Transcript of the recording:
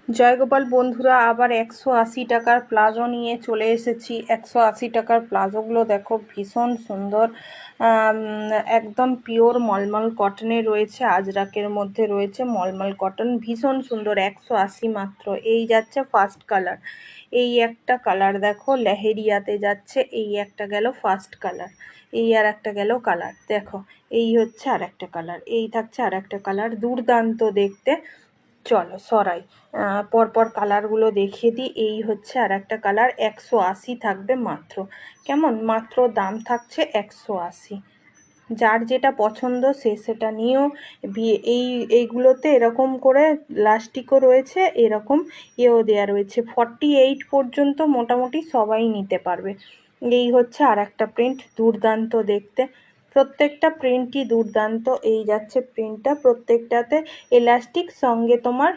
জয়গোপাল বন্ধুরা, আবার 180 টাকার প্লাজো নিয়ে চলে এসেছি। 180 টাকার প্লাজোগুলো দেখো, ভীষণ সুন্দর। একদম পিওর মলমল কটনে রয়েছে, আজরাকের মধ্যে রয়েছে মলমল কটন, ভীষণ সুন্দর। 180 মাত্র। এই যাচ্ছে ফার্স্ট কালার, এই একটা কালার দেখো লেহেরিয়াতে যাচ্ছে, এই একটা গেল ফার্স্ট কালার, এই আর একটা গেল কালার দেখো, এই হচ্ছে আর একটা কালার, এই থাকছে আর একটা কালার, দুর্দান্ত দেখতে। চলো সরাই, পরপর কালারগুলো দেখিয়ে দিই। এই হচ্ছে আর একটা কালার, 180 থাকবে মাত্র। কেমন? মাত্র দাম থাকছে 180। যার যেটা পছন্দ সে সেটা নিয়েও। এইগুলোতে এরকম করে লাস্টিকও রয়েছে, এরকম এও দেওয়া রয়েছে। 48 পর্যন্ত মোটামুটি সবাই নিতে পারবে। এই হচ্ছে আর একটা প্রিন্ট, দুর্দান্ত দেখতে। প্রত্যেকটা প্রিন্টই দুর্দান্ত। এই যাচ্ছে প্রিন্টটা, প্রত্যেকটাতে এলাস্টিক, সঙ্গে তোমার